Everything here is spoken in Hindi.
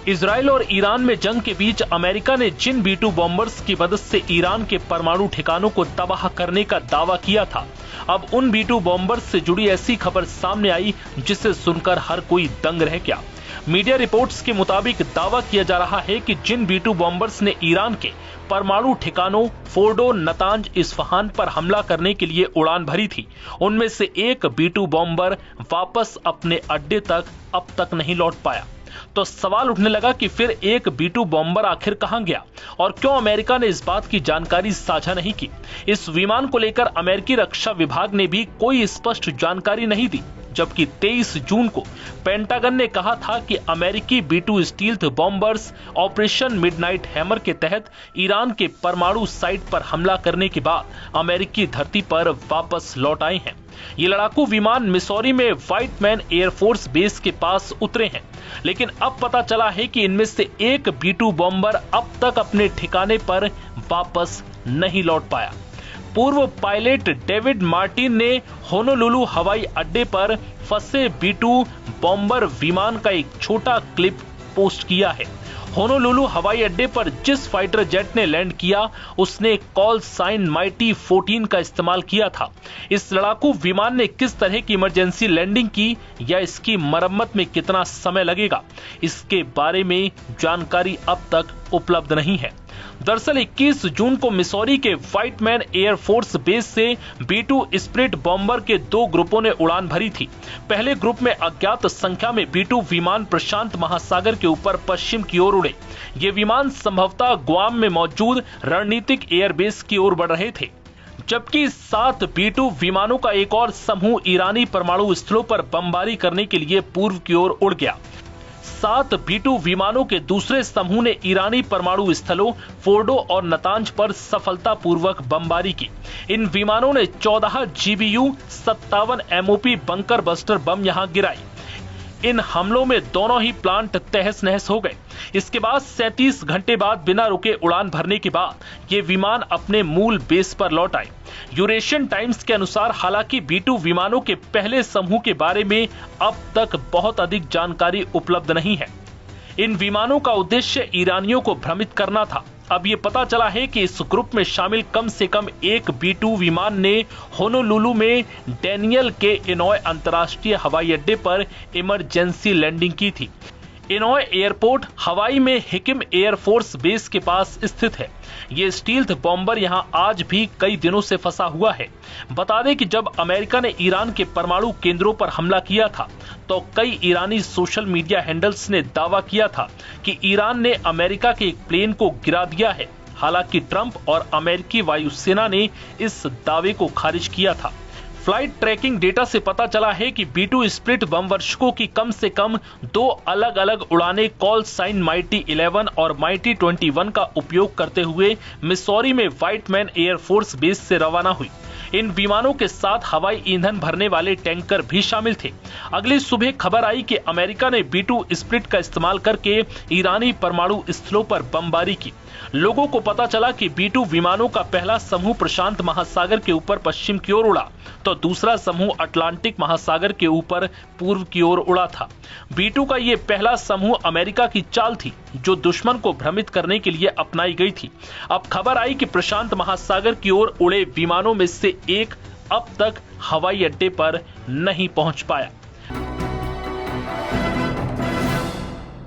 इजराइल और ईरान में जंग के बीच अमेरिका ने जिन B-2 बॉम्बर्स की मदद से ईरान के परमाणु ठिकानों को तबाह करने का दावा किया था, अब उन B-2 बॉम्बर्स से जुड़ी ऐसी खबर सामने आई जिसे सुनकर हर कोई दंग रह गया। मीडिया रिपोर्ट्स के मुताबिक दावा किया जा रहा है कि जिन B-2 बॉम्बर्स ने ईरान के परमाणु ठिकानों फोर्डो, नतांज, इस्फहान पर हमला करने के लिए उड़ान भरी थी, उनमें से एक B-2 बॉम्बर वापस अपने अड्डे तक अब तक नहीं लौट पाया। तो सवाल उठने लगा कि फिर एक B-2 बॉम्बर आखिर कहां गया और क्यों अमेरिका ने इस बात की जानकारी साझा नहीं की। इस विमान को लेकर अमेरिकी रक्षा विभाग ने भी कोई स्पष्ट जानकारी नहीं दी, जबकि 23 जून को पेंटागन ने कहा था कि अमेरिकी B-2 stealth bombers operation midnight hammer के तहत ईरान के परमाणु साइट पर हमला करने के बाद अमेरिकी धरती पर वापस लौट आए हैं। ये लड़ाकू विमान मिसौरी में व्हाइटमैन एयरफोर्स बेस के पास उतरे हैं, लेकिन अब पता चला है कि इनमें से एक B-2 बॉम्बर अब तक अपने ठिकाने पर वापस नहीं लौट पाया। पूर्व पायलट डेविड मार्टिन ने होनोलुलु हवाई अड्डे पर फंसे B-2 बॉम्बर विमान का एक छोटा क्लिप पोस्ट किया है। होनोलुलु हवाई अड्डे पर जिस फाइटर जेट ने लैंड किया उसने कॉल साइन माइटी 14 का इस्तेमाल किया था। इस लड़ाकू विमान ने किस तरह की इमरजेंसी लैंडिंग की या इसकी मरम्मत में कितना समय लगेगा, इसके बारे में जानकारी अब तक उपलब्ध नहीं है। दरअसल 21 जून को मिसौरी के व्हाइटमैन एयरफोर्स बेस से B-2 स्प्लिट बॉम्बर के 2 ग्रुपों ने उड़ान भरी थी। पहले ग्रुप में अज्ञात संख्या में B-2 विमान प्रशांत महासागर के ऊपर पश्चिम की ओर उड़े। ये विमान संभवतः गुआम में मौजूद रणनीतिक एयरबेस की ओर बढ़ रहे थे, जबकि 7 B-2 विमानों का एक और समूह ईरानी परमाणु स्थलों पर बमबारी करने के लिए पूर्व की ओर उड़ गया। 7 B-2 विमानों के दूसरे समूह ने ईरानी परमाणु स्थलों फोर्डो और नतांज पर सफलतापूर्वक बमबारी की। इन विमानों ने 14 GBU 57 MOP bunker buster bomb यहां गिराई। इन हमलों में दोनों ही प्लांट तहस नहस हो गए। इसके बाद 37 घंटे बाद बिना रुके उड़ान भरने के बाद ये विमान अपने मूल बेस पर लौट आए। यूरेशियन टाइम्स के अनुसार हालांकि B-2 विमानों के पहले समूह के बारे में अब तक बहुत अधिक जानकारी उपलब्ध नहीं है। इन विमानों का उद्देश्य ईरानियों को भ्रमित करना था। अब ये पता चला है कि इस ग्रुप में शामिल कम से कम एक B-2 विमान ने होनोलुलु में डैनियल के इनॉय अंतर्राष्ट्रीय हवाई अड्डे पर इमरजेंसी लैंडिंग की थी। इनॉय एयरपोर्ट हवाई में हिकिम एयरफोर्स बेस के पास स्थित है। ये स्टील्थ बॉम्बर यहां आज भी कई दिनों से फंसा हुआ है। बता दें कि जब अमेरिका ने ईरान के परमाणु केंद्रों पर हमला किया था तो कई ईरानी सोशल मीडिया हैंडल्स ने दावा किया था कि ईरान ने अमेरिका के एक प्लेन को गिरा दिया है। हालांकि ट्रंप और अमेरिकी वायुसेना ने इस दावे को खारिज किया था। फ्लाइट ट्रैकिंग डेटा से पता चला है कि B-2 स्प्लिट बम वर्षकों की कम से कम 2 अलग अलग उड़ानें कॉल साइन माइटी 11 और माइटी 21 का उपयोग करते हुए मिसौरी में व्हाइटमैन एयरफोर्स बेस से रवाना हुई। इन विमानों के साथ हवाई ईंधन भरने वाले टैंकर भी शामिल थे। अगली सुबह खबर आई कि अमेरिका ने B-2 स्प्लिट का इस्तेमाल करके ईरानी परमाणु स्थलों पर बमबारी की। लोगों को पता चला कि B-2 विमानों का पहला समूह प्रशांत महासागर के ऊपर पश्चिम की ओर उड़ा, तो दूसरा समूह अटलांटिक महासागर के ऊपर पूर्व की ओर उड़ा था। B-2 का ये पहला समूह अमेरिका की चाल थी जो दुश्मन को भ्रमित करने के लिए अपनाई गई थी। अब खबर आई कि प्रशांत महासागर की ओर उड़े विमानों में से एक अब तक हवाई अड्डे पर नहीं पहुंच पाया।